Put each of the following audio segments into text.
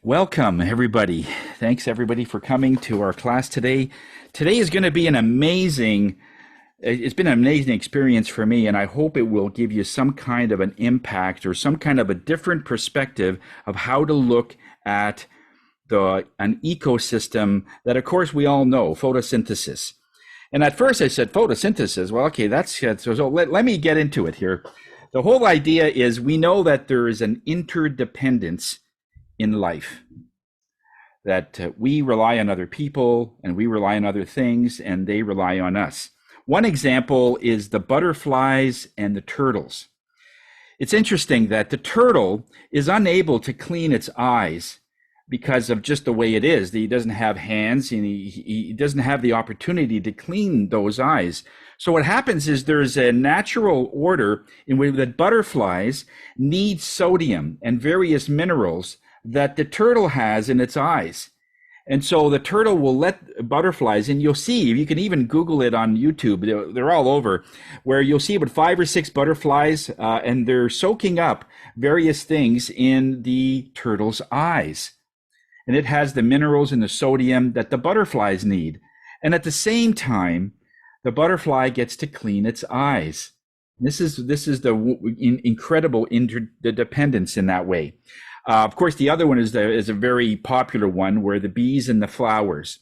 Welcome, everybody. Thanks, everybody, for coming to our class today. Today is going to be it's been an amazing experience for me, and I hope it will give you some kind of an impact or some kind of a different perspective of how to look at an ecosystem that, of course, we all know, photosynthesis. And at first I said photosynthesis. Well, okay, so let me get into it here. The whole idea is we know that there is an interdependence in life, that we rely on other people and we rely on other things and they rely on us. One example is the butterflies and the turtles. It's interesting that the turtle is unable to clean its eyes because of just the way it is. He doesn't have hands and he doesn't have the opportunity to clean those eyes. So what happens is there's a natural order in which the butterflies need sodium and various minerals that the turtle has in its eyes. And so the turtle will let butterflies, and you'll see, you can even Google it on YouTube, they're all over, where you'll see about 5 or 6 butterflies, and they're soaking up various things in the turtle's eyes. And it has the minerals and the sodium that the butterflies need. And at the same time, the butterfly gets to clean its eyes. This is the incredible interdependence in that way. Of course, the other one is a very popular one, where the bees and the flowers.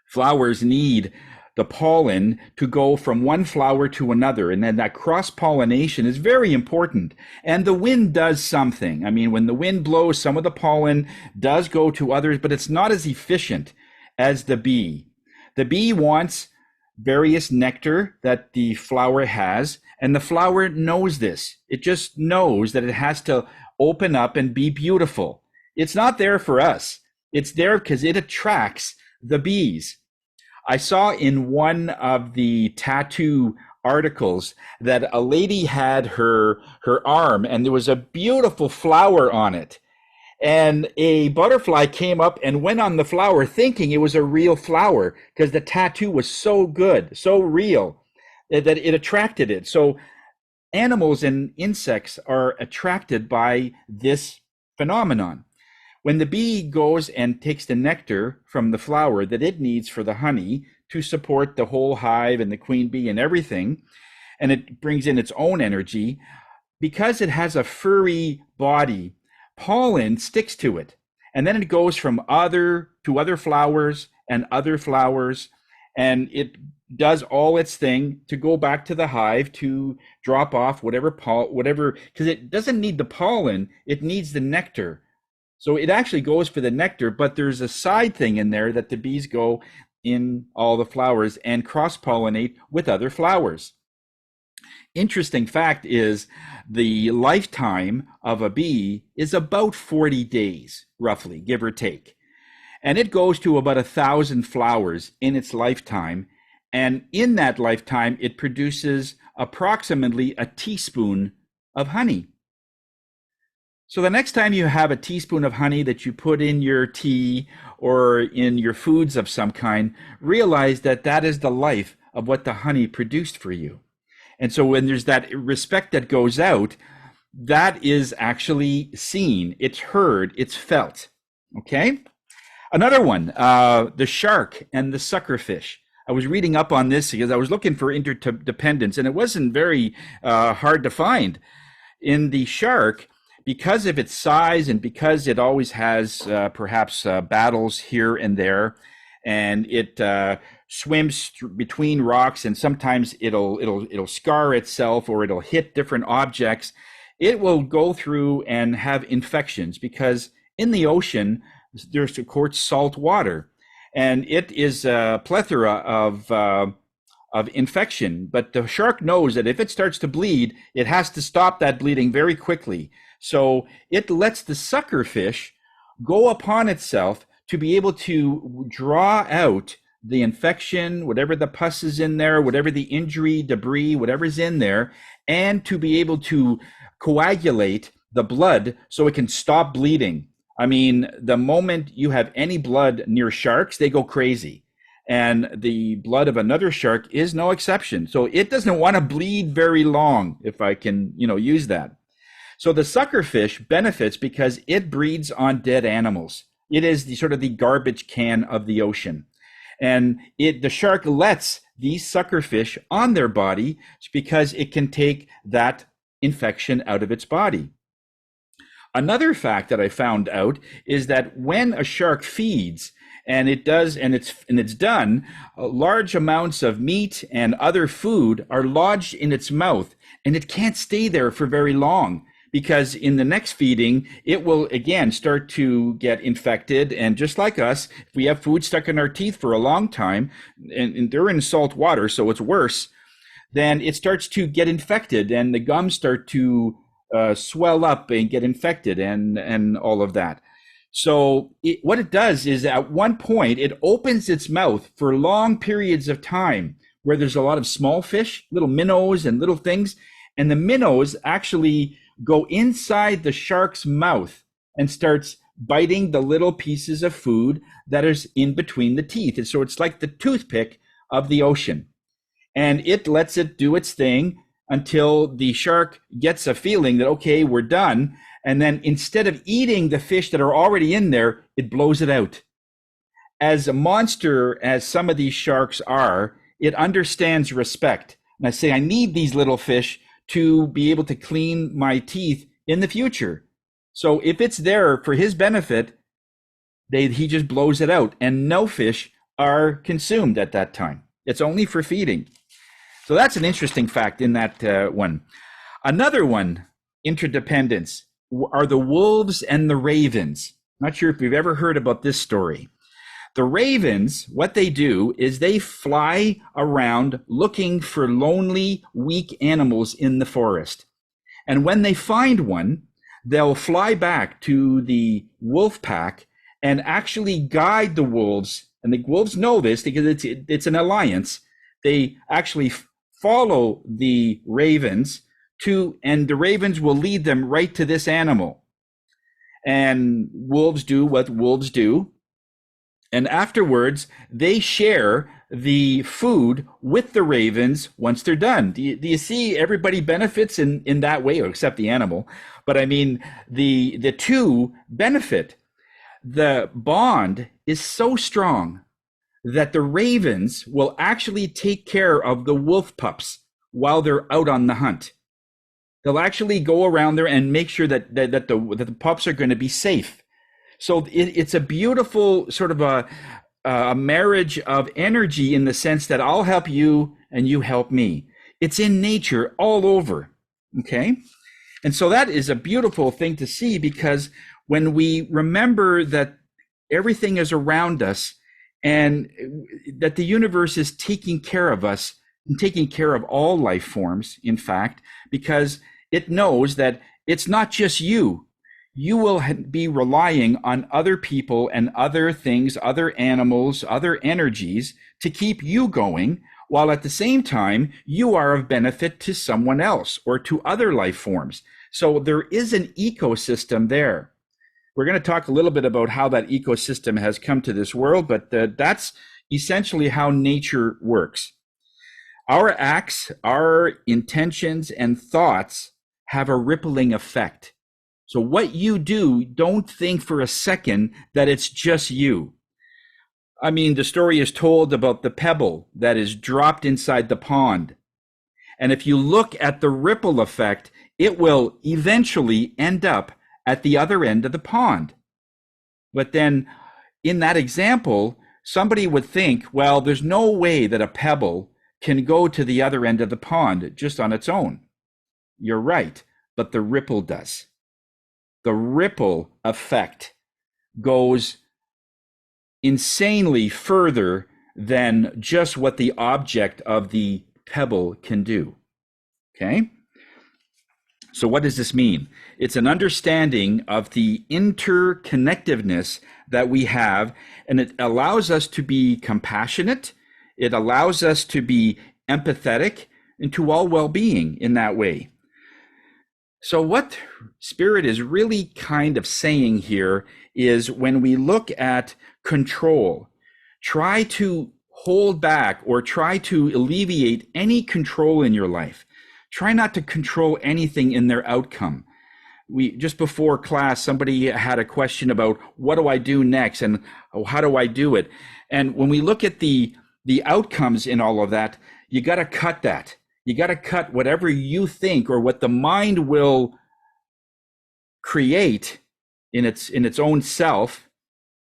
Flowers need the pollen to go from one flower to another, and then that cross-pollination is very important. And the wind does something. I mean, when the wind blows, some of the pollen does go to others, but it's not as efficient as the bee. The bee wants various nectar that the flower has, and the flower knows this. It just knows that it has to open up and be beautiful. It's not there for us. It's there because it attracts the bees. I saw in one of the tattoo articles that a lady had her arm and there was a beautiful flower on it. And a butterfly came up and went on the flower thinking it was a real flower because the tattoo was so good, so real, that it attracted it. So animals and insects are attracted by this phenomenon. When the bee goes and takes the nectar from the flower that it needs for the honey to support the whole hive and the queen bee and everything, and it brings in its own energy, because it has a furry body, pollen sticks to it. And then it goes from other flowers, and it does all its thing to go back to the hive to drop off whatever, because it doesn't need the pollen, it needs the nectar. So it actually goes for the nectar, but there's a side thing in there that the bees go in all the flowers and cross-pollinate with other flowers. Interesting fact is the lifetime of a bee is about 40 days, roughly, give or take. And it goes to about 1,000 flowers in its lifetime. And in that lifetime, it produces approximately a teaspoon of honey. So the next time you have a teaspoon of honey that you put in your tea or in your foods of some kind, realize that that is the life of what the honey produced for you. And so when there's that respect that goes out, that is actually seen, it's heard, it's felt. Okay? Another one, the shark and the suckerfish. I was reading up on this because I was looking for interdependence, and it wasn't very hard to find. In the shark, because of its size and because it always has perhaps battles here and there, and it swims between rocks, and sometimes it'll scar itself or it'll hit different objects, it will go through and have infections because in the ocean there's of course salt water. And it is a plethora of infection. But the shark knows that if it starts to bleed, it has to stop that bleeding very quickly. So it lets the suckerfish go upon itself to be able to draw out the infection, whatever the pus is in there, whatever the injury, debris, whatever's in there, and to be able to coagulate the blood so it can stop bleeding. I mean, the moment you have any blood near sharks, they go crazy. And the blood of another shark is no exception. So it doesn't want to bleed very long, if I can, use that. So the suckerfish benefits because it breeds on dead animals. It is the sort of the garbage can of the ocean. And the shark lets these suckerfish on their body because it can take that infection out of its body. Another fact that I found out is that when a shark feeds, and it's done, large amounts of meat and other food are lodged in its mouth, and it can't stay there for very long, because in the next feeding, it will again start to get infected. And just like us, if we have food stuck in our teeth for a long time, and they're in salt water, so it's worse, then it starts to get infected, and the gums start to swell up and get infected, and all of that. So what it does is at one point, it opens its mouth for long periods of time where there's a lot of small fish, little minnows and little things, and the minnows actually go inside the shark's mouth and starts biting the little pieces of food that is in between the teeth. And so it's like the toothpick of the ocean. And it lets it do its thing until the shark gets a feeling that, okay, we're done. And then instead of eating the fish that are already in there, it blows it out. As a monster as some of these sharks are, it understands respect. And I say, I need these little fish to be able to clean my teeth in the future. So if it's there for his benefit, he just blows it out, and no fish are consumed at that time. It's only for feeding. So that's an interesting fact in that one. Another one, interdependence, are the wolves and the ravens. Not sure if you've ever heard about this story. The ravens, what they do is they fly around looking for lonely, weak animals in the forest. And when they find one, they'll fly back to the wolf pack and actually guide the wolves. And the wolves know this because it's an alliance. They actually follow the ravens and the ravens will lead them right to this animal. And wolves do what wolves do. And afterwards, they share the food with the ravens once they're done. Do you see everybody benefits in that way, except the animal? But I mean, the two benefit. The bond is so strong that the ravens will actually take care of the wolf pups while they're out on the hunt. They'll actually go around there and make sure that the pups are going to be safe. So it's a beautiful sort of a marriage of energy in the sense that I'll help you and you help me. It's in nature all over, okay? And so that is a beautiful thing to see, because when we remember that everything is around us and that the universe is taking care of us and taking care of all life forms, in fact, because it knows that it's not just you. You will be relying on other people and other things, other animals, other energies to keep you going, while at the same time, you are of benefit to someone else or to other life forms. So there is an ecosystem there. We're going to talk a little bit about how that ecosystem has come to this world, but that's essentially how nature works. Our acts, our intentions, and thoughts have a rippling effect. So what you do, don't think for a second that it's just you. I mean, the story is told about the pebble that is dropped inside the pond. And if you look at the ripple effect, it will eventually end up at the other end of the pond. But then in that example, somebody would think, well, there's no way that a pebble can go to the other end of the pond just on its own. You're right, but the ripple does. The ripple effect goes insanely further than just what the object of the pebble can do. Okay? So what does this mean? It's an understanding of the interconnectedness that we have, and it allows us to be compassionate. It allows us to be empathetic and to all well-being in that way. So what Spirit is really kind of saying here is, when we look at control, try to hold back or try to alleviate any control in your life. Try not to control anything in their outcome. we just before class, somebody had a question about what do I do next and how do I do it? And when we look at the outcomes in all of that, you got to cut that. You got to cut whatever you think or what the mind will create in its own self,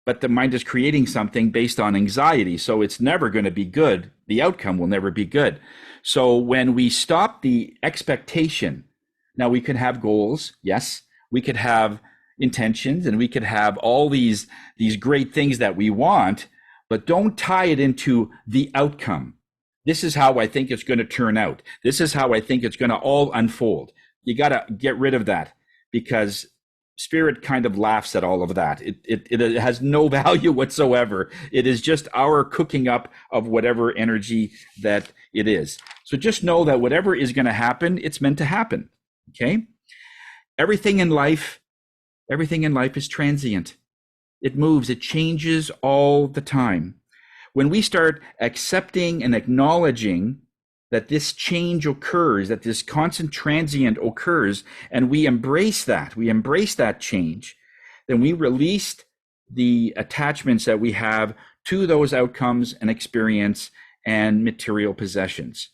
but the mind is creating something based on anxiety. So it's never going to be good. The outcome will never be good. So when we stop the expectation, now we could have goals, yes, we could have intentions, and we could have all these great things that we want, but don't tie it into the outcome. This is how I think it's going to turn out. This is how I think it's going to all unfold. You got to get rid of that, because spirit kind of laughs at all of that. It has no value whatsoever. It is just our cooking up of whatever energy that it is. So just know that whatever is going to happen, it's meant to happen. Okay? Everything in life is transient. It moves, it changes all the time. When we start accepting and acknowledging that this change occurs, that this constant transient occurs, and we embrace that change, then we release the attachments that we have to those outcomes and experience and material possessions.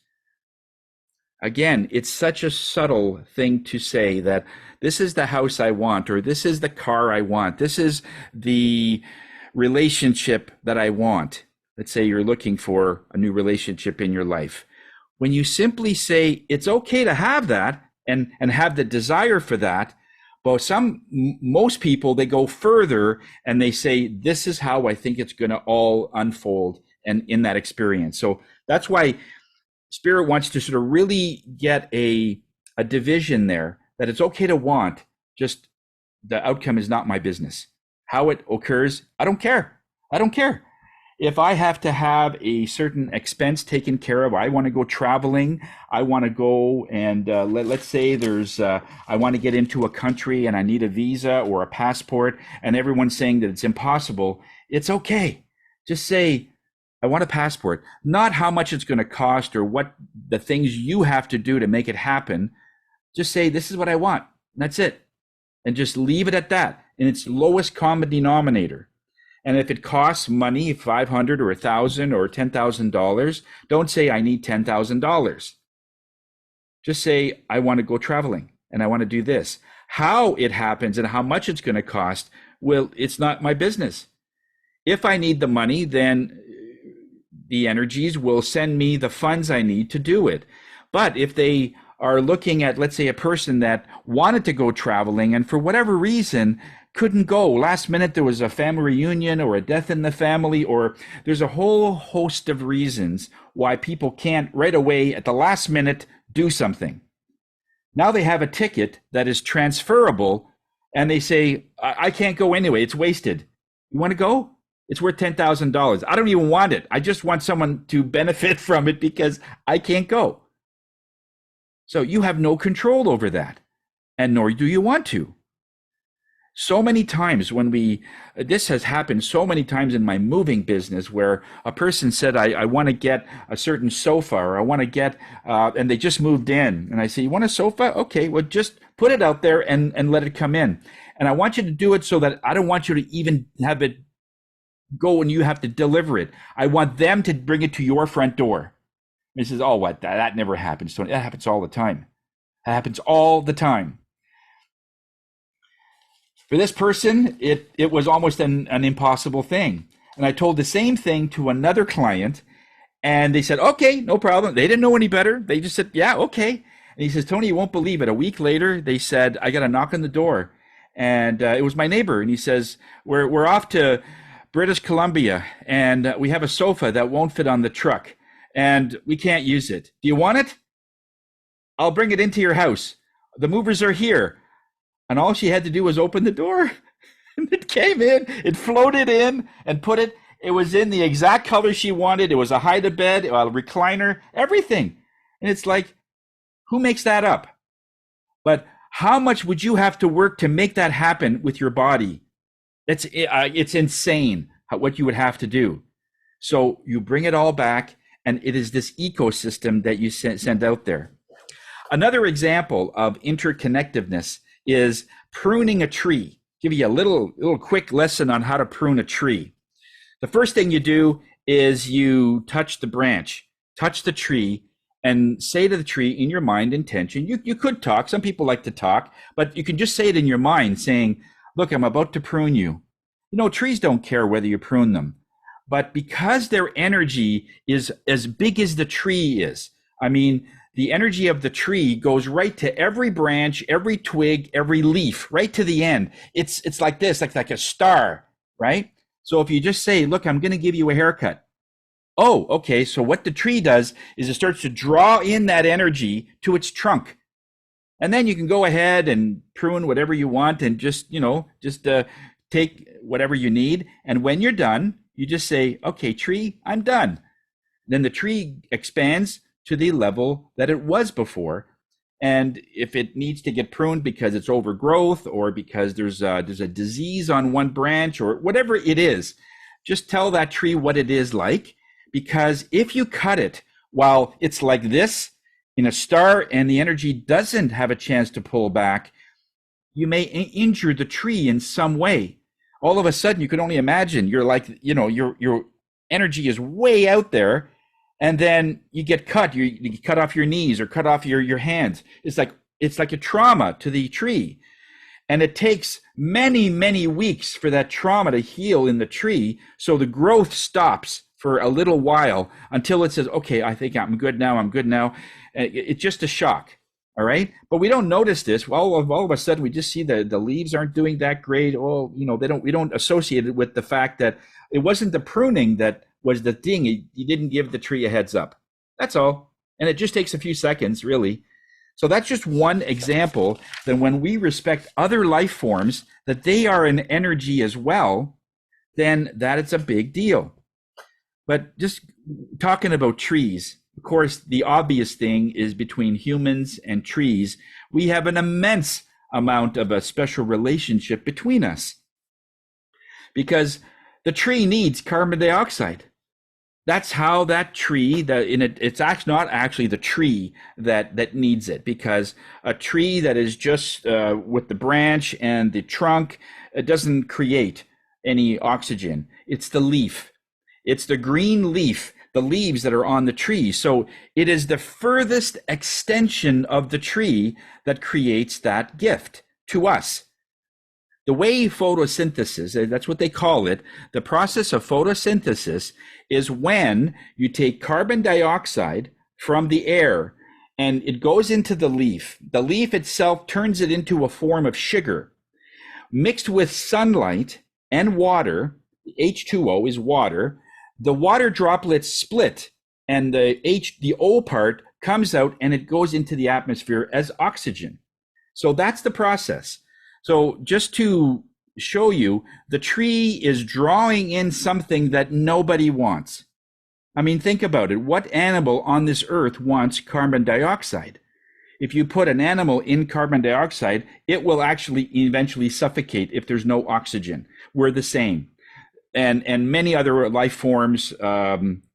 Again, it's such a subtle thing to say that this is the house I want, or this is the car I want, this is the relationship that I want. Let's say you're looking for a new relationship in your life. When you simply say it's okay to have that and have the desire for that, but most people, they go further and they say, this is how I think it's going to all unfold and in that experience. So that's why Spirit wants to sort of really get a division there, that it's okay to want, just the outcome is not my business. How it occurs, I don't care. If I have to have a certain expense taken care of, I want to go traveling, I want to go and let's say I want to get into a country and I need a visa or a passport, and everyone's saying that it's impossible, it's okay. Just say, I want a passport, not how much it's going to cost or what the things you have to do to make it happen. Just say, this is what I want. And that's it. And just leave it at that in its lowest common denominator. And if it costs money, $500 or $1,000 or $10,000, don't say, I need $10,000. Just say, I want to go traveling and I want to do this. How it happens and how much it's going to cost, well, it's not my business. If I need the money, then the energies will send me the funds I need to do it. But if they are looking at, let's say, a person that wanted to go traveling and for whatever reason couldn't go, last minute there was a family reunion or a death in the family, or there's a whole host of reasons why people can't right away at the last minute do something. Now they have a ticket that is transferable and they say, I can't go anyway, it's wasted. You want to go? It's worth $10,000. I don't even want it. I just want someone to benefit from it because I can't go. So you have no control over that, and nor do you want to. So many times this has happened so many times in my moving business where a person said, I want to get a certain sofa, or I want to get, and they just moved in. And I say, you want a sofa? Okay, well, just put it out there and let it come in. And I want you to do it so that I don't want you to even have it go and you have to deliver it. I want them to bring it to your front door. And he says, oh, what? That never happens. So that happens all the time. That happens all the time. For this person, it was almost an impossible thing. And I told the same thing to another client, and they said, okay, no problem. They didn't know any better. They just said, yeah, okay. And he says, Tony, you won't believe it. A week later, they said, I got a knock on the door. And it was my neighbor. And he says, we're off to British Columbia, and we have a sofa that won't fit on the truck, and we can't use it. Do you want it? I'll bring it into your house. The movers are here. And all she had to do was open the door, and it came in. It floated in and put it. It was in the exact color she wanted. It was a hide-a-bed, a recliner, everything. And it's like, who makes that up? But how much would you have to work to make that happen with your body? It's insane what you would have to do. So you bring it all back, and it is this ecosystem that you send out there. Another example of interconnectedness is pruning a tree. Give you a little quick lesson on how to prune a tree. The first thing you do is you touch the branch, touch the tree, and say to the tree in your mind intention. You could talk. Some people like to talk, but you can just say it in your mind, saying, look, I'm about to prune you. You know, trees don't care whether you prune them, but because their energy is as big as the tree is, I mean, the energy of the tree goes right to every branch, every twig, every leaf, right to the end. It's like this, like a star, right? So if you just say, look, I'm going to give you a haircut. Oh, okay. So what the tree does is it starts to draw in that energy to its trunk. And then you can go ahead and prune whatever you want and just take whatever you need. And when you're done, you just say, okay, tree, I'm done. Then the tree expands to the level that it was before. And if it needs to get pruned because it's overgrowth or because there's a disease on one branch or whatever it is, just tell that tree what it is like. Because if you cut it while it's like this in a star and the energy doesn't have a chance to pull back, you may injure the tree in some way. All of a sudden, you can only imagine you're like, your energy is way out there. And then you get cut. You cut off your knees or cut off your hands. It's like a trauma to the tree, and it takes many, many weeks for that trauma to heal in the tree. So the growth stops for a little while until it says, "Okay, I think I'm good now. I'm good now." It's just a shock. All right, but we don't notice this. Well, all of a sudden, we just see the leaves aren't doing that great. Oh, we don't associate it with the fact that it wasn't the pruning that was the thing. You didn't give the tree a heads up. That's all. And it just takes a few seconds, really. So that's just one example that when we respect other life forms, that they are an energy as well, then that is a big deal. But just talking about trees, of course, the obvious thing is between humans and trees, we have an immense amount of a special relationship between us. Because the tree needs carbon dioxide. That's how that tree, it's actually not actually the tree that needs it, because a tree that is just with the branch and the trunk, it doesn't create any oxygen. It's the leaf. It's the green leaf, the leaves that are on the tree. So it is the furthest extension of the tree that creates that gift to us. The way photosynthesis, that's what they call it, the process of photosynthesis is when you take carbon dioxide from the air and it goes into the leaf. The leaf itself turns it into a form of sugar. Mixed with sunlight and water, H2O is water, the water droplets split and the O part comes out and it goes into the atmosphere as oxygen. So that's the process. So just to show you, the tree is drawing in something that nobody wants. I mean, think about it. What animal on this earth wants carbon dioxide? If you put an animal in carbon dioxide, it will actually eventually suffocate if there's no oxygen. We're the same. And many other life forms,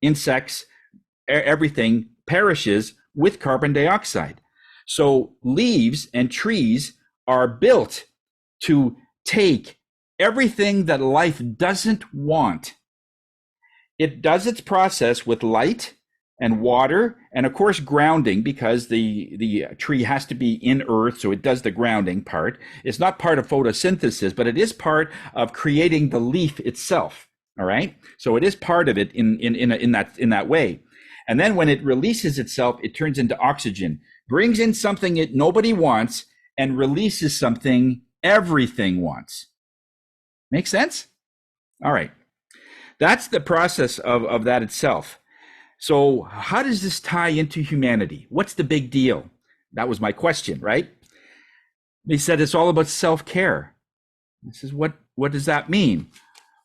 insects, everything perishes with carbon dioxide. So leaves and trees are built to take everything that life doesn't want. It does its process with light and water and of course grounding, because the tree has to be in earth, so it does the grounding part. It's not part of photosynthesis, but it is part of creating the leaf itself. All right, so it is part of it in that way. And then when it releases itself, it turns into oxygen, brings in something that nobody wants, and releases something everything wants. Make sense? All right. That's the process of that itself. So how does this tie into humanity? What's the big deal? That was my question, right? They said it's all about self-care. This is what does that mean?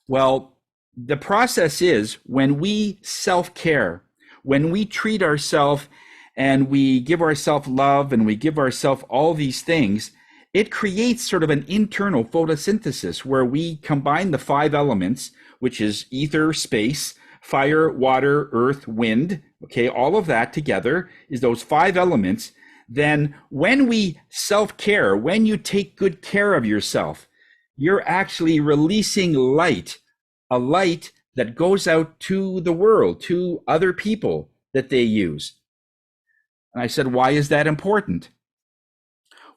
Well, the process is when we self-care, when we treat ourselves and we give ourselves love and we give ourselves all these things, it creates sort of an internal photosynthesis where we combine the 5 elements, which is ether, space, fire, water, earth, wind. Okay, all of that together is those 5 elements then when we self-care, when you take good care of yourself, you're actually releasing light, a light that goes out to the world, to other people that they use. And I said, why is that important?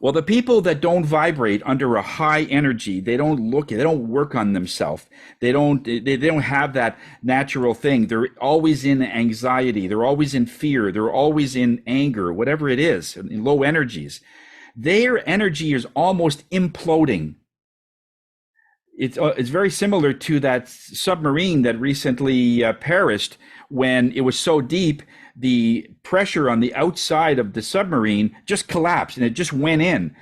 Well, the people that don't vibrate under a high energy, they don't work on themselves. They don't have that natural thing. They're always in anxiety. They're always in fear. They're always in anger, whatever it is, in low energies. Their energy is almost imploding. It's very similar to that submarine that recently perished when it was so deep. The pressure on the outside of the submarine just collapsed and it just went in.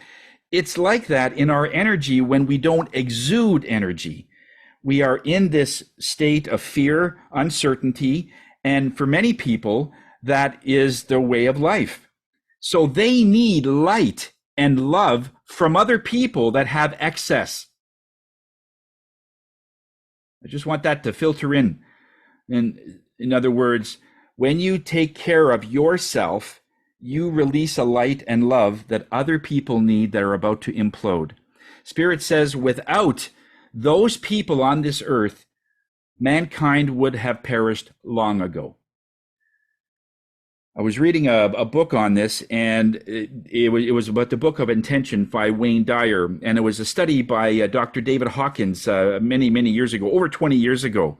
It's like that in our energy when we don't exude energy. We are in this state of fear, uncertainty, and for many people, that is their way of life. So they need light and love from other people that have excess. I just want that to filter in. In other words, when you take care of yourself, you release a light and love that other people need that are about to implode. Spirit says, without those people on this earth, mankind would have perished long ago. I was reading a book on this, and it was about the Book of Intention by Wayne Dyer, and it was a study by Dr. David Hawkins many, many years ago, over 20 years ago.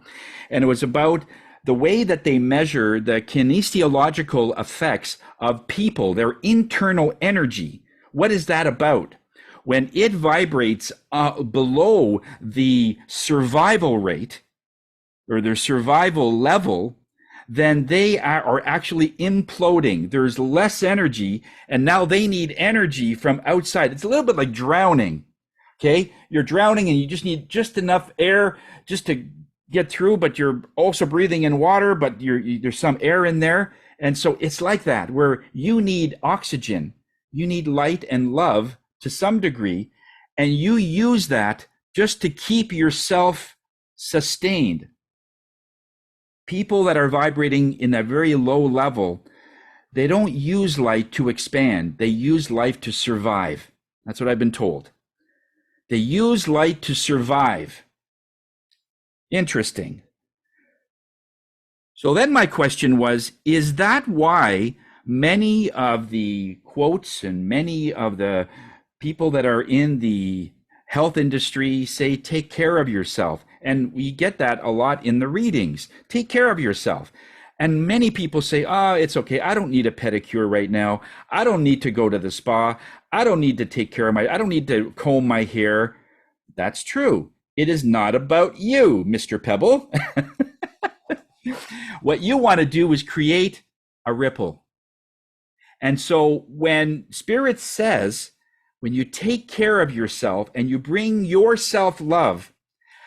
And it was about the way that they measure the kinesiological effects of people, their internal energy. What is that about? When it vibrates below the survival rate or their survival level, then they are actually imploding. There's less energy, and now they need energy from outside. It's a little bit like drowning, okay? You're drowning and you just need just enough air just to get through, but you're also breathing in water, but there's some air in there. And so it's like that, where you need oxygen, you need light and love to some degree, and you use that just to keep yourself sustained. People that are vibrating in a very low level, they don't use light to expand. They use light to survive. That's what I've been told. They use light to survive. Interesting. So then my question was, is that why many of the quotes and many of the people that are in the health industry say, take care of yourself? And we get that a lot in the readings. Take care of yourself. And many people say, it's okay. I don't need a pedicure right now. I don't need to go to the spa. I don't need to take care of I don't need to comb my hair. That's true. It is not about you, Mr. Pebble. What you want to do is create a ripple. And so when Spirit says, when you take care of yourself and you bring your self-love,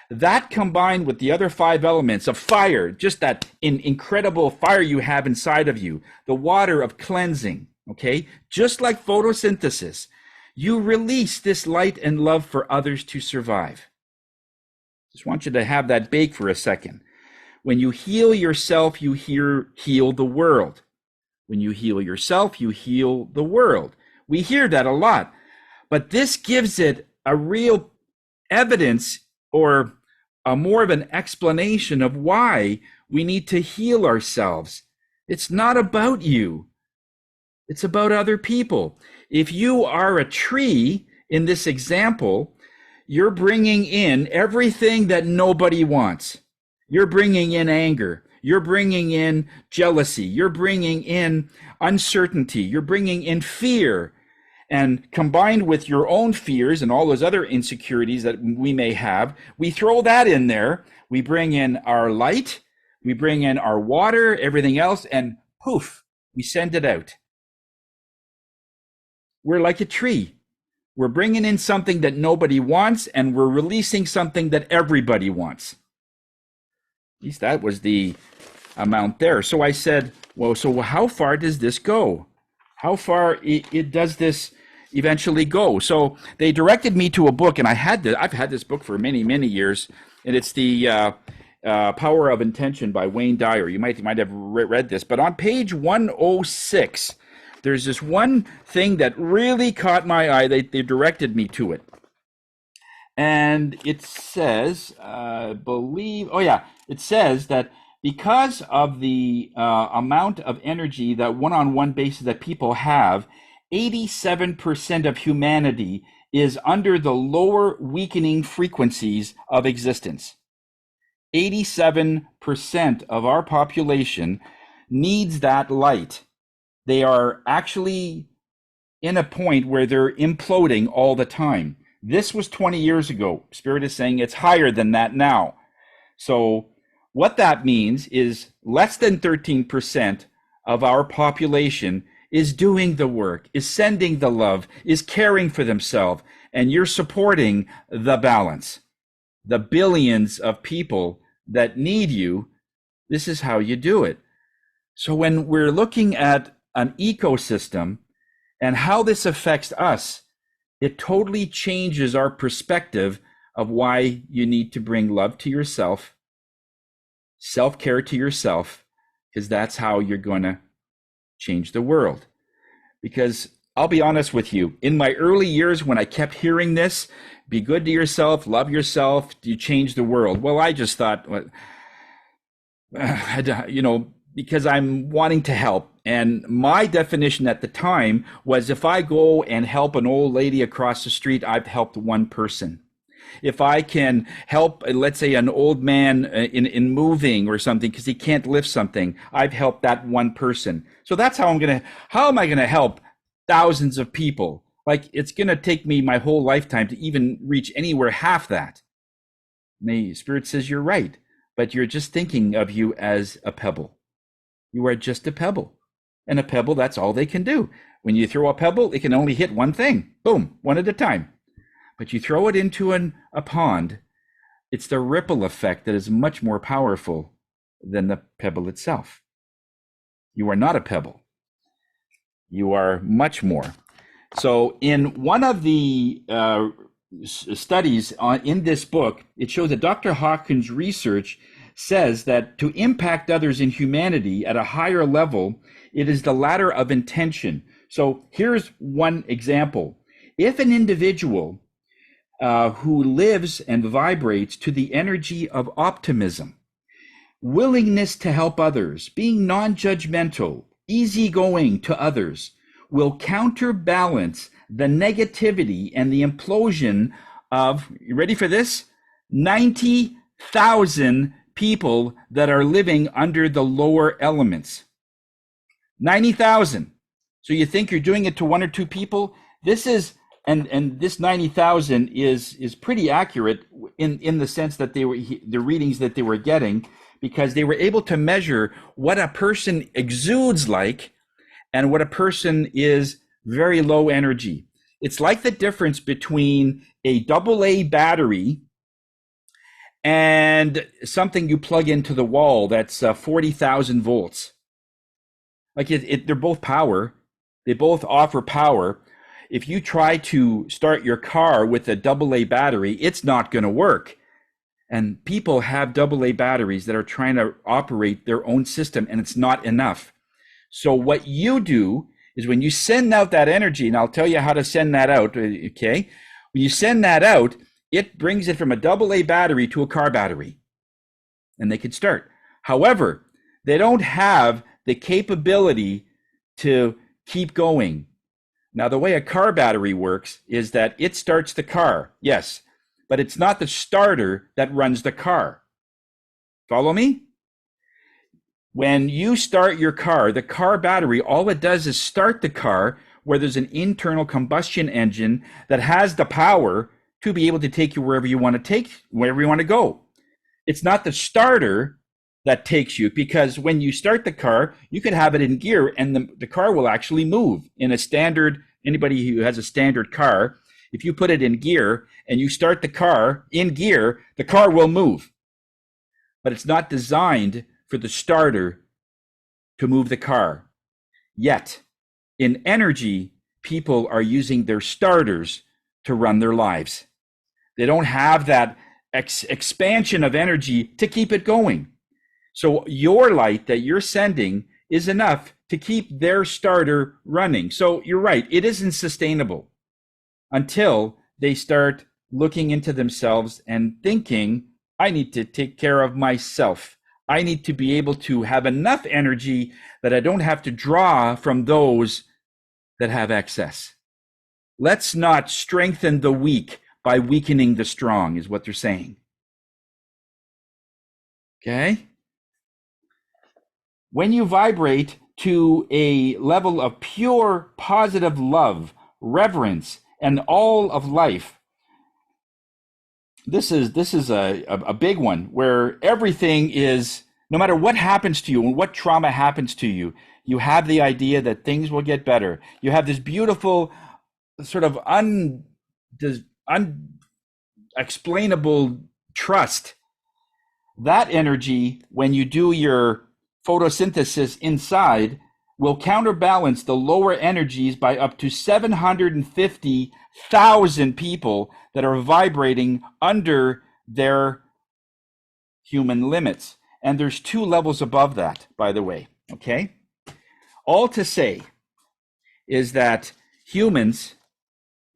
that combined with the other 5 elements of fire, just that incredible fire you have inside of you, the water of cleansing, okay? Just like photosynthesis, you release this light and love for others to survive. Just want you to have that bake for a second. When you heal yourself, you heal the world. When you heal yourself, you heal the world. We hear that a lot, but this gives it a real evidence or a more of an explanation of why we need to heal ourselves. It's not about you. It's about other people. If you are a tree in this example, you're bringing in everything that nobody wants. You're bringing in anger. You're bringing in jealousy. You're bringing in uncertainty. You're bringing in fear. And combined with your own fears and all those other insecurities that we may have, we throw that in there. We bring in our light. We bring in our water, everything else, and poof, we send it out. We're like a tree. We're bringing in something that nobody wants, and we're releasing something that everybody wants. At least that was the amount there. So I said, well, so how far does this go? How far it does this eventually go? So they directed me to a book, and I've had this book for many, many years, and it's the Power of Intention by Wayne Dyer. You might have read this, but on page 106, there's this one thing that really caught my eye. They directed me to it. And it says, it says that because of the amount of energy that one-on-one basis that people have, 87% of humanity is under the lower weakening frequencies of existence. 87% of our population needs that light. They are actually in a point where they're imploding all the time. This was 20 years ago. Spirit is saying it's higher than that now. So what that means is less than 13% of our population is doing the work, is sending the love, is caring for themselves, and you're supporting the balance. The billions of people that need you, this is how you do it. So when we're looking at an ecosystem and how this affects us, it totally changes our perspective of why you need to bring love to yourself, self-care to yourself, because that's how you're going to change the world. Because I'll be honest with you, in my early years when I kept hearing this, be good to yourself, love yourself, you change the world. Well, I just thought, because I'm wanting to help. And my definition at the time was if I go and help an old lady across the street, I've helped one person. If I can help, let's say, an old man in moving or something because he can't lift something, I've helped that one person. So that's how am I going to help thousands of people? Like, it's going to take me my whole lifetime to even reach anywhere half that. The Spirit says you're right, but you're just thinking of you as a pebble. You are just a pebble. And a pebble, that's all they can do. When you throw a pebble, it can only hit one thing. Boom, one at a time. But you throw it into a pond, it's the ripple effect that is much more powerful than the pebble itself. You are not a pebble. You are much more. So in one of the studies in this book, it shows that Dr. Hawkins' research says that to impact others in humanity at a higher level, it is the ladder of intention. So here's one example. If an individual who lives and vibrates to the energy of optimism, willingness to help others, being non-judgmental, easygoing to others, will counterbalance the negativity and the implosion of, you ready for this? 90,000 people that are living under the lower elements. 90,000. So you think you're doing it to one or two people? This is, and this 90,000 is pretty accurate in the sense that the readings that they were getting, because they were able to measure what a person exudes like and what a person is very low energy. It's like the difference between a AA battery and something you plug into the wall that's 40,000 volts. Like they're both power. They both offer power. If you try to start your car with a AA battery, it's not going to work. And people have AA batteries that are trying to operate their own system, and it's not enough. So what you do is when you send out that energy, and I'll tell you how to send that out, okay? When you send that out, it brings it from a AA battery to a car battery, and they can start. However, they don't have the capability to keep going. Now, the way a car battery works is that it starts the car, yes, but it's not the starter that runs the car. Follow me? When you start your car, the car battery, all it does is start the car where there's an internal combustion engine that has the power to be able to take you wherever you want to go. It's not the starter that takes you, because when you start the car, you could have it in gear and the car will actually move. In a standard, anybody who has a standard car, if you put it in gear and you start the car in gear, the car will move. But it's not designed for the starter to move the car. Yet, in energy, people are using their starters to run their lives. They don't have that expansion of energy to keep it going. So your light that you're sending is enough to keep their starter running. So you're right, it isn't sustainable until they start looking into themselves and thinking, I need to take care of myself. I need to be able to have enough energy that I don't have to draw from those that have excess. Let's not strengthen the weak by weakening the strong, is what they're saying. Okay? When you vibrate to a level of pure positive love, reverence, and all of life, this is a big one where everything is, no matter what happens to you and what trauma happens to you, you have the idea that things will get better. You have this beautiful sort of unexplainable trust. That energy, when you do your photosynthesis inside, will counterbalance the lower energies by up to 750,000 people that are vibrating under their human limits. And there's 2 levels above that, by the way, okay? All to say is that humans,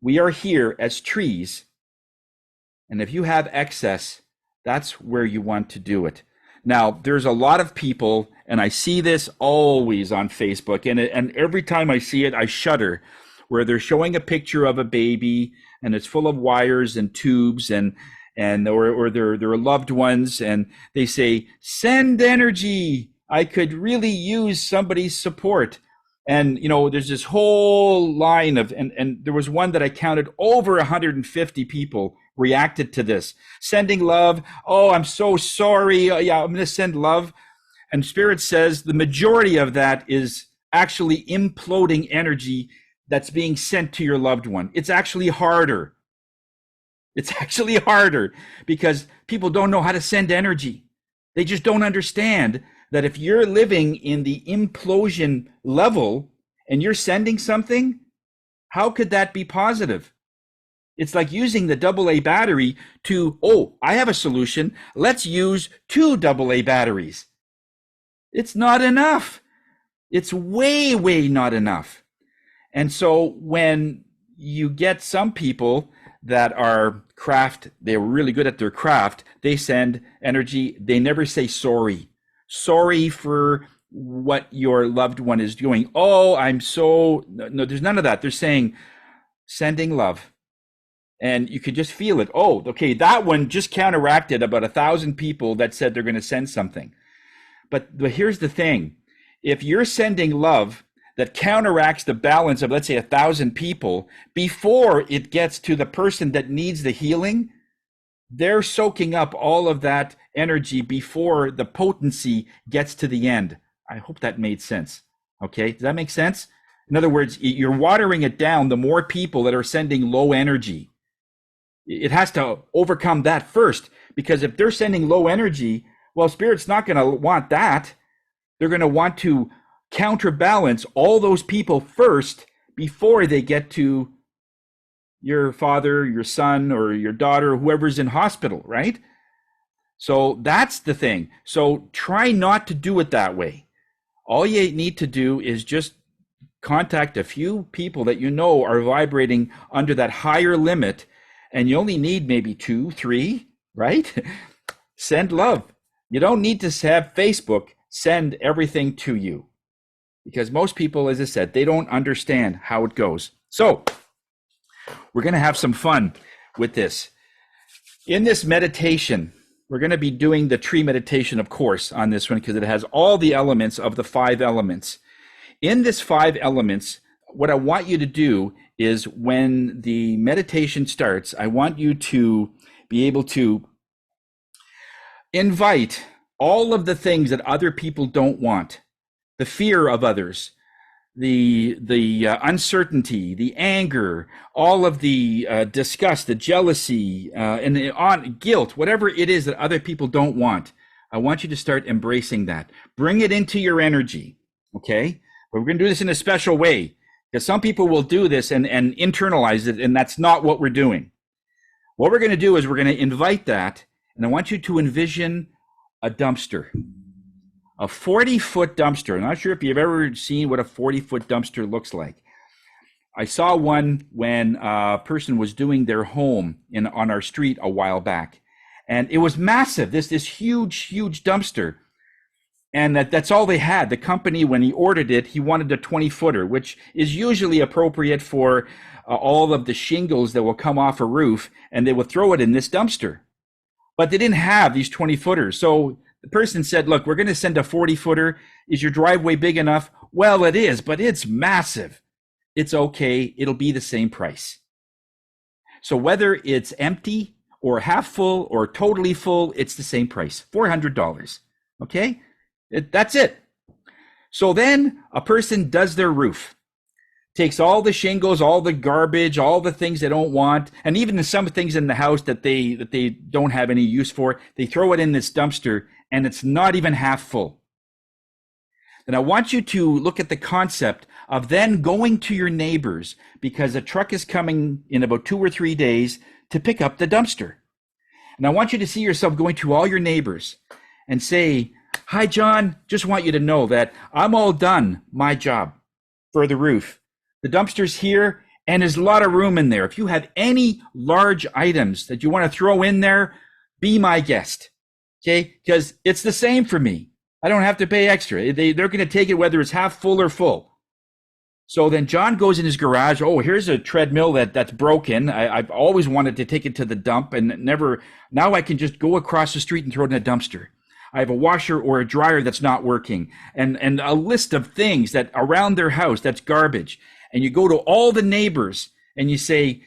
we are here as trees, and if you have excess, that's where you want to do it. Now, there's a lot of people, and I see this always on Facebook, and every time I see it, I shudder, where they're showing a picture of a baby, and it's full of wires and tubes, or their loved ones, and they say, send energy. I could really use somebody's support. And, there's this whole line of, and there was one that I counted over 150 people reacted to this, sending love. Oh, I'm so sorry. Yeah, I'm going to send love. And Spirit says the majority of that is actually imploding energy that's being sent to your loved one. It's actually harder. It's actually harder because people don't know how to send energy. They just don't understand that if you're living in the implosion level and you're sending something, how could that be positive? It's like using the AA battery to, I have a solution. Let's use 2 AA batteries. It's not enough. It's way, way not enough. And so when you get some people that are they're really good at their craft, they send energy. They never say sorry. Sorry for what your loved one is doing. No, there's none of that. They're saying, sending love. And you could just feel it. Okay, that one just counteracted about 1,000 people that said they're going to send something. But here's the thing. If you're sending love that counteracts the balance of, let's say, 1,000 people, before it gets to the person that needs the healing, they're soaking up all of that energy before the potency gets to the end. I hope that made sense. Okay, does that make sense? In other words, you're watering it down the more people that are sending low energy. It has to overcome that first, because if they're sending low energy, well, Spirit's not going to want that. They're going to want to counterbalance all those people first before they get to your father, your son, or your daughter, whoever's in hospital, right? So that's the thing. So try not to do it that way. All you need to do is just contact a few people that you know are vibrating under that higher limit, and you only need maybe 2, 3, right? Send love. You don't need to have Facebook send everything to you, because most people, as I said, they don't understand how it goes. So we're going to have some fun with this. In this meditation, we're going to be doing the tree meditation, of course, on this one, because it has all the elements of the 5 elements. In this 5 elements, what I want you to do is, when the meditation starts, I want you to be able to invite all of the things that other people don't want: the fear of others, the uncertainty, the anger, all of the disgust, the jealousy, and the guilt, whatever it is that other people don't want. I want you to start embracing that. Bring it into your energy, okay? But we're going to do this in a special way, because some people will do this and internalize it, and that's not what we're doing. What we're going to do is we're going to invite that, and I want you to envision a dumpster A 40-foot dumpster. I'm not sure if you've ever seen what a 40-foot dumpster looks like. I saw one when a person was doing their home on our street a while back, and it was massive. This huge dumpster, and that's all they had. The company, when he ordered it, he wanted a 20-footer, which is usually appropriate for all of the shingles that will come off a roof, and they will throw it in this dumpster. But they didn't have these 20-footers, so the person said, "Look, we're going to send a 40-footer. Is your driveway big enough?" "Well, it is, but it's massive." "It's okay. It'll be the same price." So whether it's empty or half full or totally full, it's the same price, $400. Okay? That's it. So then a person does their roof, takes all the shingles, all the garbage, all the things they don't want, and even some things in the house that they don't have any use for, they throw it in this dumpster, and it's not even half full. And I want you to look at the concept of then going to your neighbors, because a truck is coming in about 2 or 3 days to pick up the dumpster. And I want you to see yourself going to all your neighbors and say, "Hi, John, just want you to know that I'm all done my job for the roof. The dumpster's here, and there's a lot of room in there. If you have any large items that you want to throw in there, be my guest." Okay? Because it's the same for me. I don't have to pay extra. They're going to take it whether it's half full or full. So then John goes in his garage. "Oh, here's a treadmill that's broken. I've always wanted to take it to the dump and never. Now I can just go across the street and throw it in a dumpster. I have a washer or a dryer that's not working, and a list of things that around their house that's garbage." And you go to all the neighbors and you say,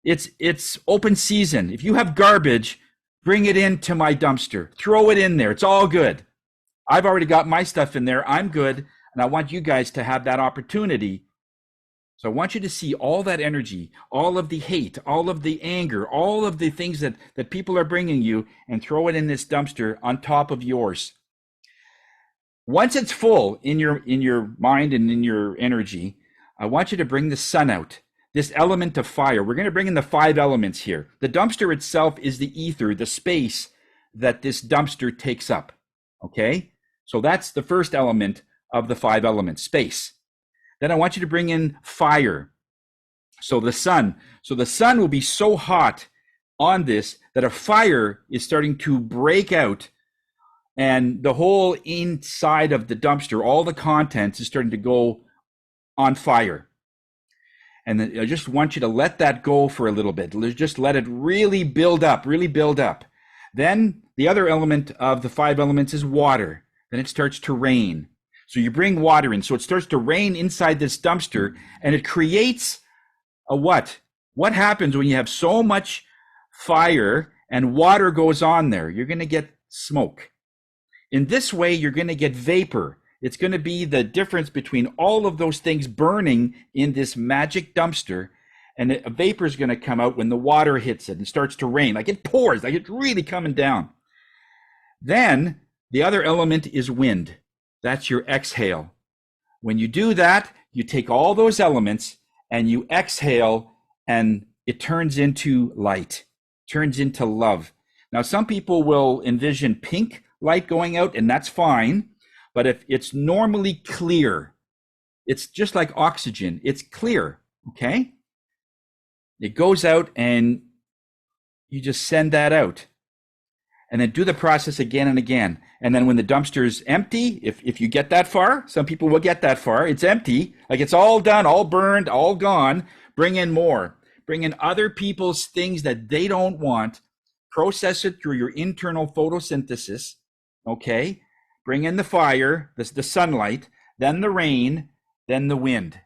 it's open season. If you have garbage, bring it into my dumpster. Throw it in there. It's all good. I've already got my stuff in there. I'm good. And I want you guys to have that opportunity. So I want you to see all that energy, all of the hate, all of the anger, all of the things that people are bringing you, and throw it in this dumpster on top of yours. Once it's full in your mind and in your energy, I want you to bring the sun out, this element of fire. We're going to bring in the 5 elements here. The dumpster itself is the ether, the space that this dumpster takes up. Okay? So that's the first element of the 5 elements, space. Then I want you to bring in fire. So the sun. So the sun will be so hot on this that a fire is starting to break out, and the whole inside of the dumpster, all the contents, is starting to go on fire. And then I just want you to let that go for a little bit. Just let it really build up, really build up. Then the other element of the 5 elements is water. Then it starts to rain. So you bring water in. So it starts to rain inside this dumpster, and it creates a what? What happens when you have so much fire and water goes on there? You're going to get smoke. In this way, you're going to get vapor. It's going to be the difference between all of those things burning in this magic dumpster, and a vapor is going to come out when the water hits it and starts to rain. Like it pours, like it's really coming down. Then the other element is wind. That's your exhale. When you do that, you take all those elements and you exhale, and it turns into light, turns into love. Now, some people will envision pink light going out, and that's fine. But if it's normally clear, it's just like oxygen. It's clear, okay? It goes out, and you just send that out. And then do the process again and again. And then when the dumpster's empty, if you get that far, some people will get that far, it's empty, like it's all done, all burned, all gone, bring in more. Bring in other people's things that they don't want, process it through your internal photosynthesis, okay? Bring in the fire, the sunlight, then the rain, then the wind.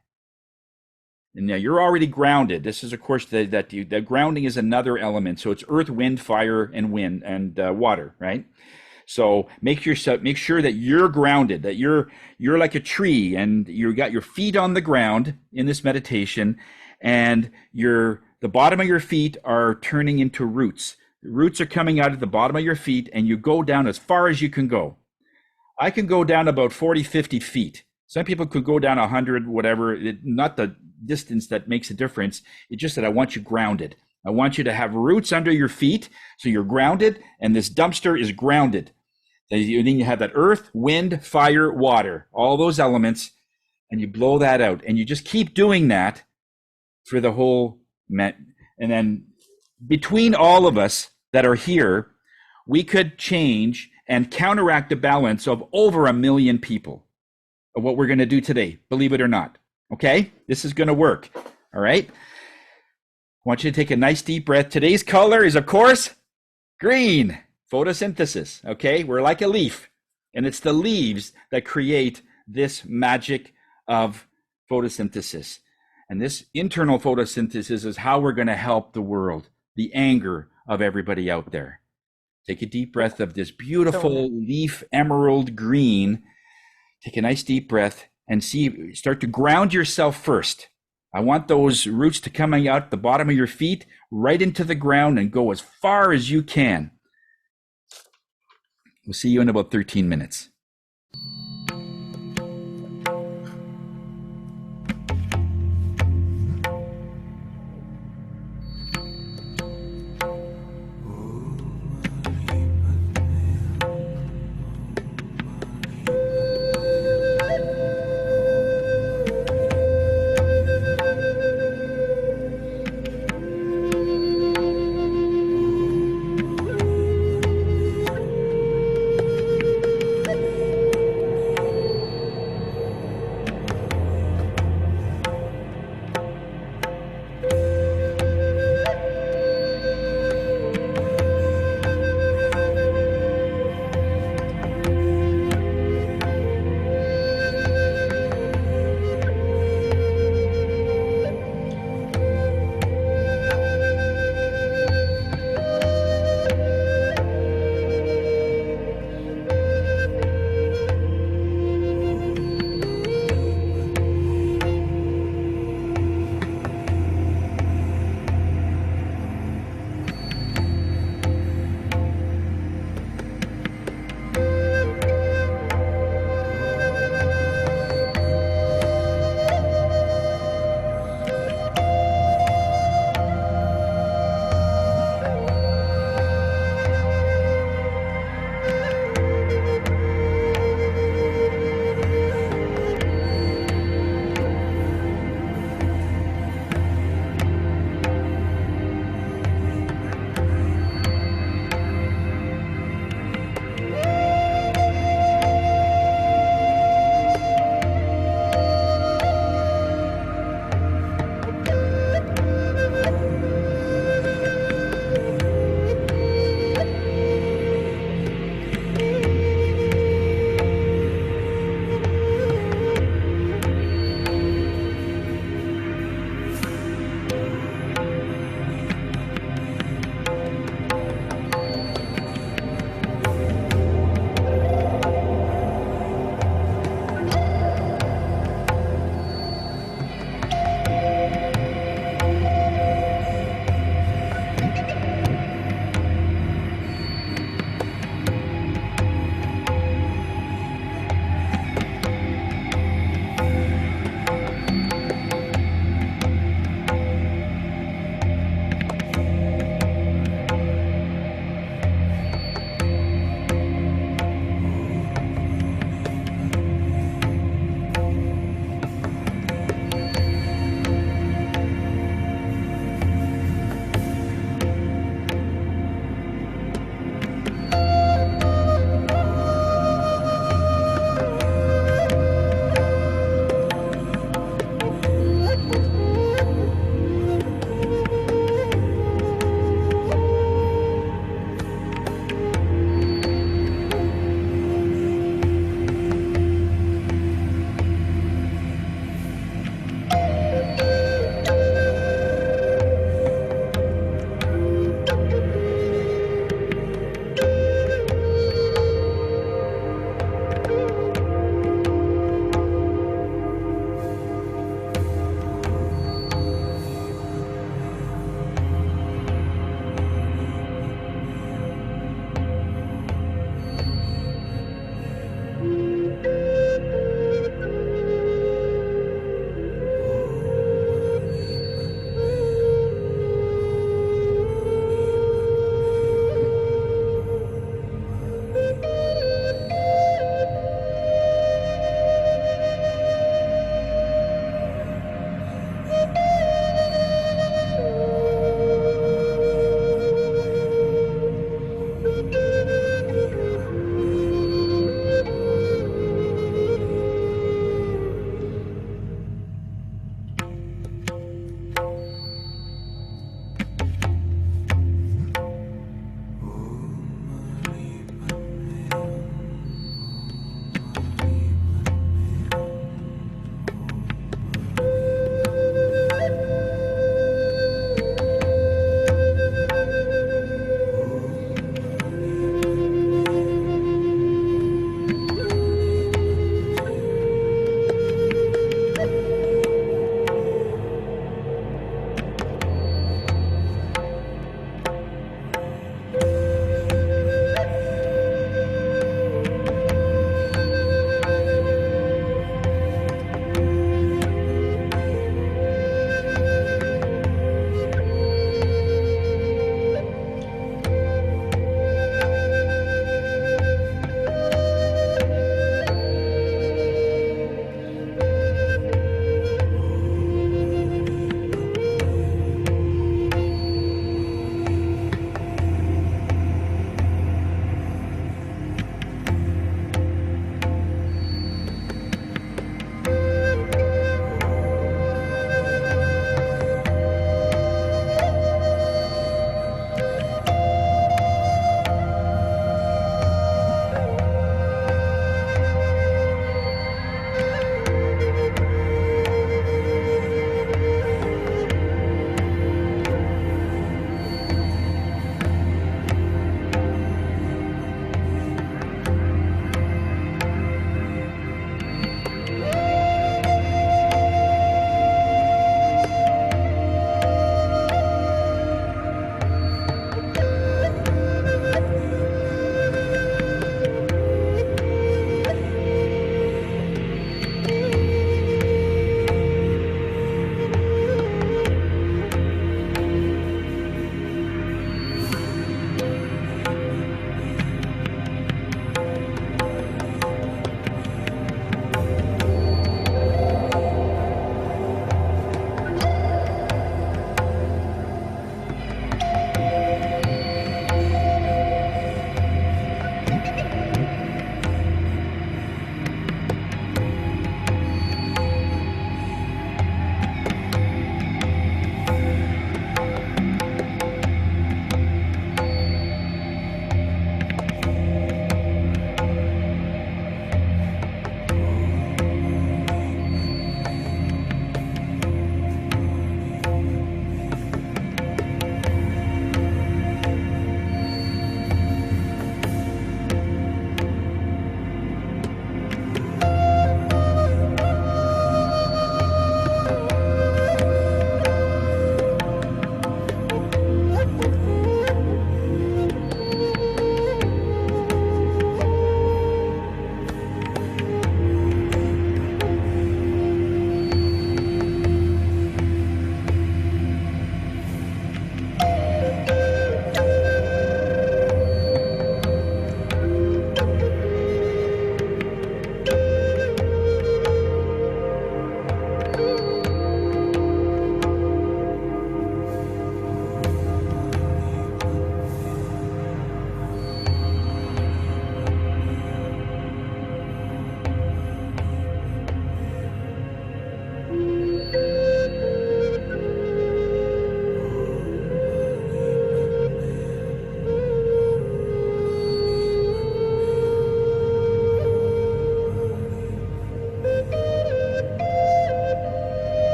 And now you're already grounded. This is, of course, the grounding is another element. So it's earth, wind, fire, and wind and water, right? So make sure that you're grounded, that you're like a tree, and you got your feet on the ground in this meditation, and the bottom of your feet are turning into roots. The roots are coming out of the bottom of your feet, and you go down as far as you can go. I can go down about 40, 50 feet. Some people could go down 100, whatever. Not the distance that makes a difference. It's just that I want you grounded. I want you to have roots under your feet, so you're grounded, and this dumpster is grounded. Then you have that earth, wind, fire, water, all those elements, and you blow that out. And you just keep doing that for the whole and then between all of us that are here, we could change and counteract the balance of over 1 million people of what we're going to do today, believe it or not. Okay? This is going to work. All right? I want you to take a nice deep breath. Today's color is, of course, green. Photosynthesis. Okay? We're like a leaf, and it's the leaves that create this magic of photosynthesis. And this internal photosynthesis is how we're going to help the world, the anger of everybody out there. Take a deep breath of this beautiful leaf emerald green. Take a nice deep breath and start to ground yourself first. I want those roots to coming out the bottom of your feet right into the ground and go as far as you can. We'll see you in about 13 minutes.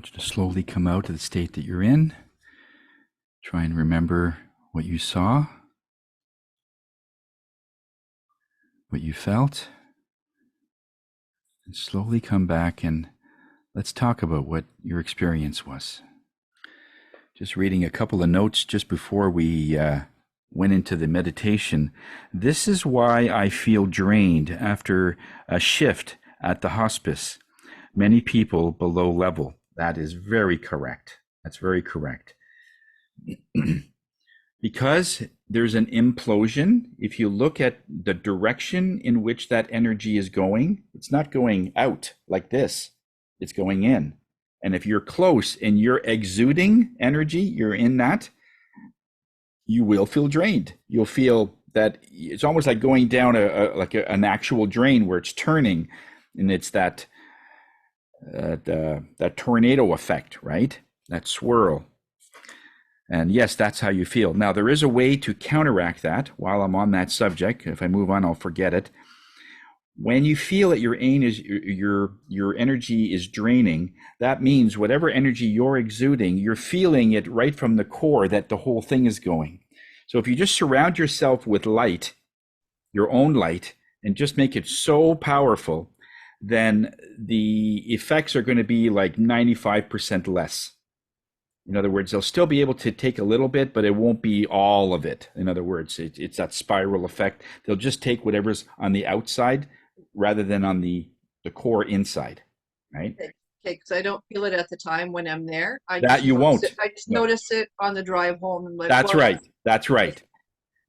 want you to slowly come out of the state that you're in. Try and remember what you saw, what you felt, and slowly come back and let's talk about what your experience was. Just reading a couple of notes just before we went into the meditation. This is why I feel drained after a shift at the hospice. Many people below level. That is very correct. That's very correct. Because there's an implosion, if you look at the direction in which that energy is going, it's not going out like this, it's going in. And if you're close and you're exuding energy, you're in that, you will feel drained. You'll feel that it's almost like going down an actual drain where it's turning, and it's that tornado effect, right? That swirl. And yes, that's how you feel. Now, there is a way to counteract that while I'm on that subject. If I move on, I'll forget it. When you feel that your energy is draining, that means whatever energy you're exuding, you're feeling it right from the core that the whole thing is going. So if you just surround yourself with light, your own light, and just make it so powerful, then the effects are going to be like 95% less. In other words, they'll still be able to take a little bit, but it won't be all of it. In other words, it's that spiral effect. They'll just take whatever's on the outside rather than on the core inside, right? Okay, because I don't feel it at the time when I'm there. I just notice it on the drive home. And like, That's right. That's right.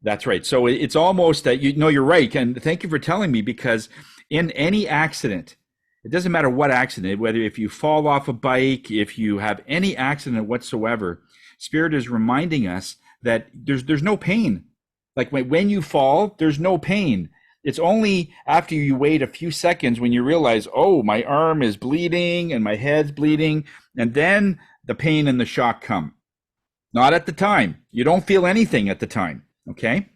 That's right. So it's almost that, you're right. And thank you for telling me, because in any accident, it doesn't matter what accident, whether if you fall off a bike, if you have any accident whatsoever, Spirit is reminding us that there's no pain. Like when you fall, there's no pain. It's only after you wait a few seconds when you realize, oh, my arm is bleeding and my head's bleeding, and then the pain and the shock come. Not at the time. You don't feel anything at the time, okay?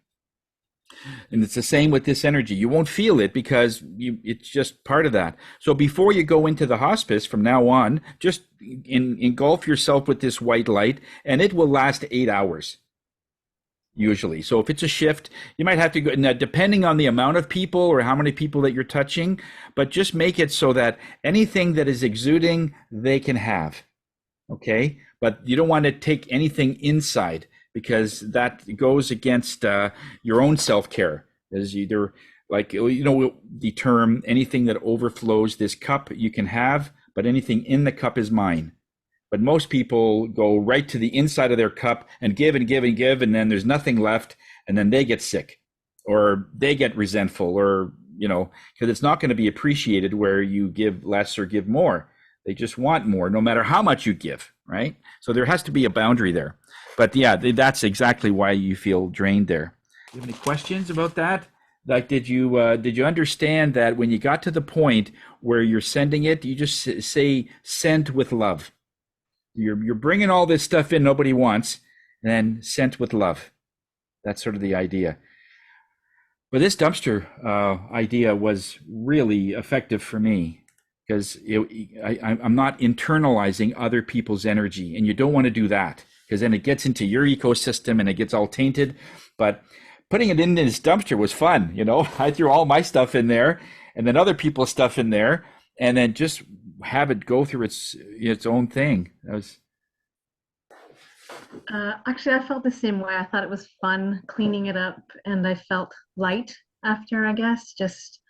And it's the same with this energy. You won't feel it because it's just part of that. So before you go into the hospice from now on, just engulf yourself with this white light, and it will last 8 hours usually. So if it's a shift, you might have to go, now, depending on the amount of people or how many people that you're touching, but just make it so that anything that is exuding, they can have, okay? But you don't want to take anything inside, because that goes against your own self-care. As either, like, the term, anything that overflows this cup you can have, but anything in the cup is mine. But most people go right to the inside of their cup and give and give and give, and then there's nothing left, and then they get sick or they get resentful, or, because it's not going to be appreciated where you give less or give more. They just want more, no matter how much you give, right? So there has to be a boundary there. But yeah, that's exactly why you feel drained there. Do you have any questions about that? Like, did you understand that when you got to the point where you're sending it, you just say sent with love? You're bringing all this stuff in nobody wants, and then sent with love. That's sort of the idea. But this dumpster idea was really effective for me, because I'm not internalizing other people's energy, and you don't want to do that, because then it gets into your ecosystem and it gets all tainted. But putting it in this dumpster was fun. I threw all my stuff in there, and then other people's stuff in there, and then just have it go through its own thing. That was. Actually, I felt the same way. I thought it was fun cleaning it up, and I felt light after. I guess just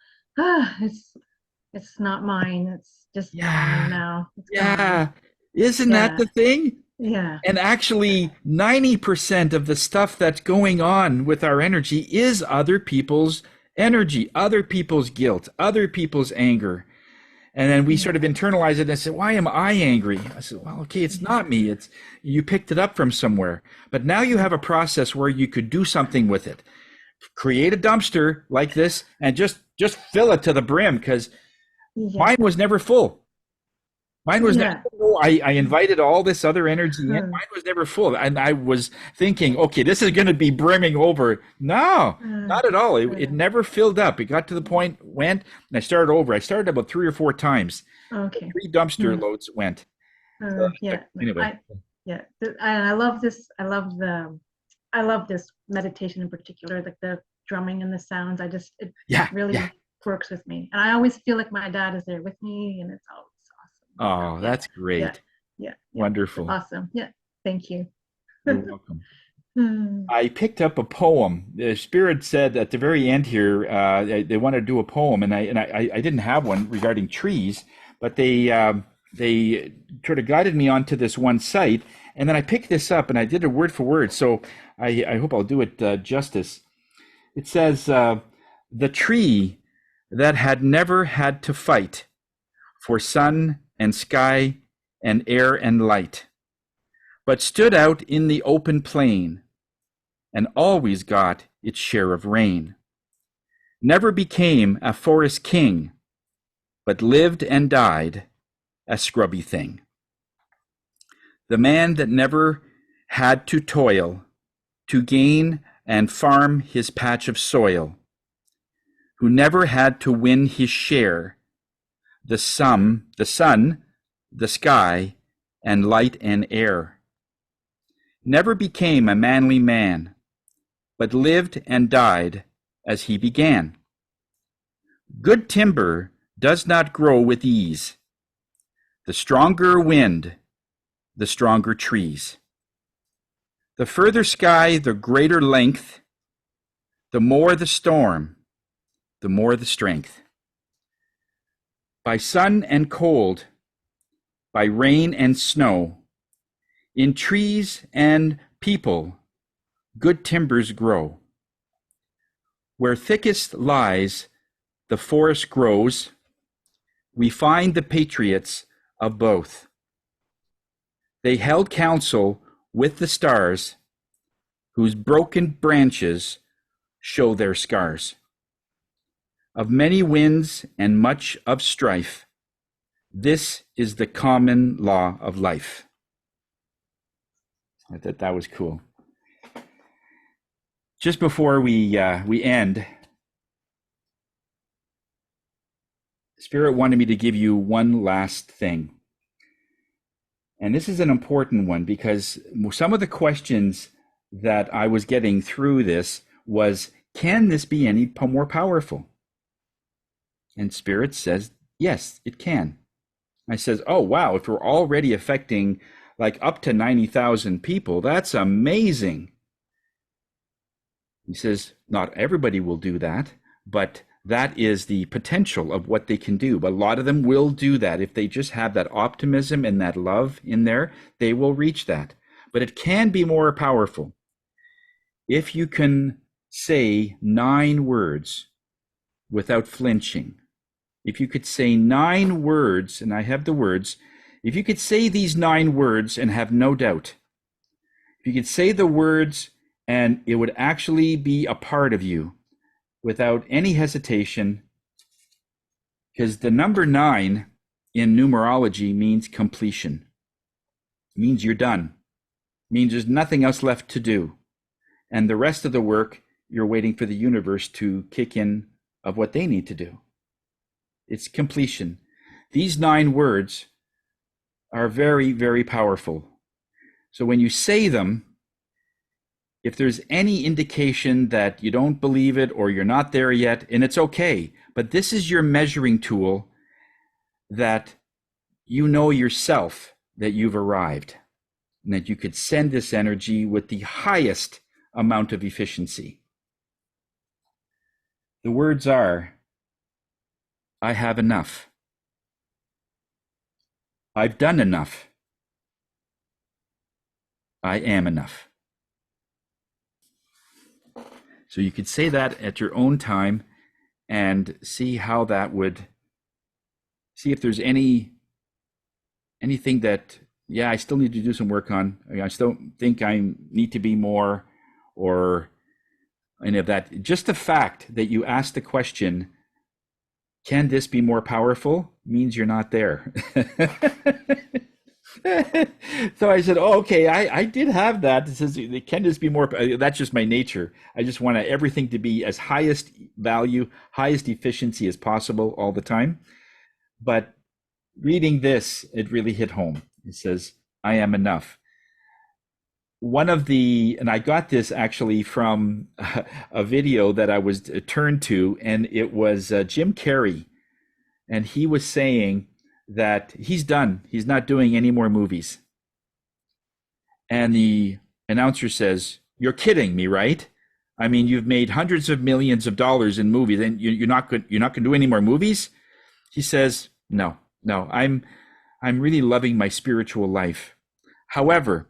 it's not mine. It's just gone now. It's gone. Isn't that the thing? Yeah. And actually, 90% of the stuff that's going on with our energy is other people's energy, other people's guilt, other people's anger. And then we sort of internalize it and say, why am I angry? I said, well, okay, it's not me. It's you picked it up from somewhere. But now you have a process where you could do something with it. Create a dumpster like this and just fill it to the brim, because mine was never full. Mine was never full. I invited all this other energy in. Mine was never full. And I was thinking, okay, this is going to be brimming over. No, not at all. It never filled up. It got to the point, went, and I started over. I started about 3 or 4 times. Okay. 3 dumpster loads went. Yeah. Anyway. And I love this. I love this meditation in particular, like the drumming and the sounds. It really works with me. And I always feel like my dad is there with me, and it's always awesome. Oh, that's great. Yeah. Wonderful. Awesome. Yeah. Thank you. You're welcome. I picked up a poem. The Spirit said at the very end here, they wanted to do a poem, and I didn't have one regarding trees, but they sort of guided me onto this one site, and then I picked this up and I did it word for word. So I hope I'll do it justice. It says, "The tree that had never had to fight for sun and sky and air and light, but stood out in the open plain and always got its share of rain, never became a forest king, but lived and died a scrubby thing. The man that never had to toil to gain and farm his patch of soil, who never had to win his share, the sun, the sky, and light and air, never became a manly man, but lived and died as he began. Good timber does not grow with ease. The stronger wind, the stronger trees. The further sky, the greater length. The more the storm, the more the strength. By sun and cold, by rain and snow, in trees and people, good timbers grow. Where thickest lies, the forest grows. We find the patriots of both. They held counsel with the stars, whose broken branches show their scars. Of many winds and much of strife, this is the common law of life." I thought that was cool. Just before we end, Spirit wanted me to give you one last thing. And this is an important one because some of the questions that I was getting through this was, can this be any more powerful? And Spirit says, yes, it can. I says, oh, wow, if we're already affecting like up to 90,000 people, that's amazing. He says, not everybody will do that, but that is the potential of what they can do. But a lot of them will do that. If they just have that optimism and that love in there, they will reach that. But it can be more powerful if you can say 9 words without flinching. If you could say 9 words, and I have the words, if you could say these 9 words and have no doubt, if you could say the words and it would actually be a part of you without any hesitation, because the number 9 in numerology means completion. It means you're done. It means there's nothing else left to do. And the rest of the work, you're waiting for the universe to kick in of what they need to do. It's completion. These 9 words are very, very powerful. So when you say them, if there's any indication that you don't believe it or you're not there yet, and it's okay, but this is your measuring tool that you know yourself that you've arrived and that you could send this energy with the highest amount of efficiency. The words are, I have enough. I've done enough. I am enough. So you could say that at your own time and see how that would, see if there's anything that, I still need to do some work on. I still think I need to be more, or any of that. Just the fact that you asked the question, can this be more powerful, means you're not there. So I said, oh, okay, I did have that. It says, can this be more? That's just my nature. I just want everything to be as highest value, highest efficiency as possible all the time. But reading this, it really hit home. It says, I am enough. And I got this actually from a video that I was turned to, and it was Jim Carrey. And he was saying that he's done. He's not doing any more movies. And the announcer says, you're kidding me, right? I mean, you've made hundreds of millions of dollars in movies, and you're not going to do any more movies? He says, no, I'm really loving my spiritual life. However,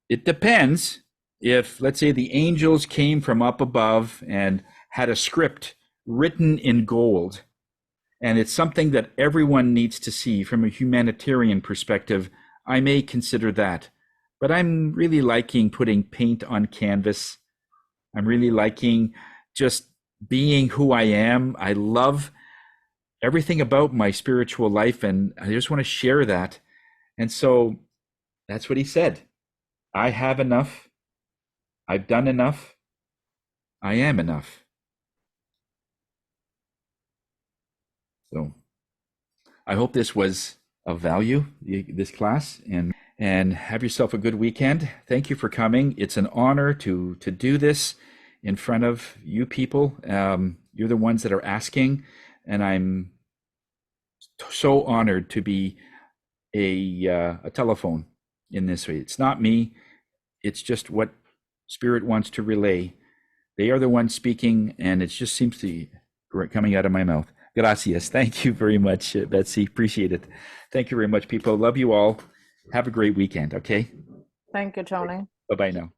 it depends. If, let's say, the angels came from up above and had a script written in gold, and it's something that everyone needs to see from a humanitarian perspective, I may consider that. But I'm really liking putting paint on canvas. I'm really liking just being who I am. I love everything about my spiritual life, and I just want to share that. And so that's what he said. I have enough. I've done enough. I am enough. So I hope this was of value, this class, and have yourself a good weekend. Thank you for coming. It's an honor to do this in front of you people. You're the ones that are asking, and I'm so honored to be a telephone in this way. It's not me. It's just what Spirit wants to relay. They are the ones speaking, and it just seems to be coming out of my mouth. Gracias. Thank you very much, Betsy. Appreciate it. Thank you very much, people. Love you all. Have a great weekend, okay? Thank you, Tony. Bye-bye now.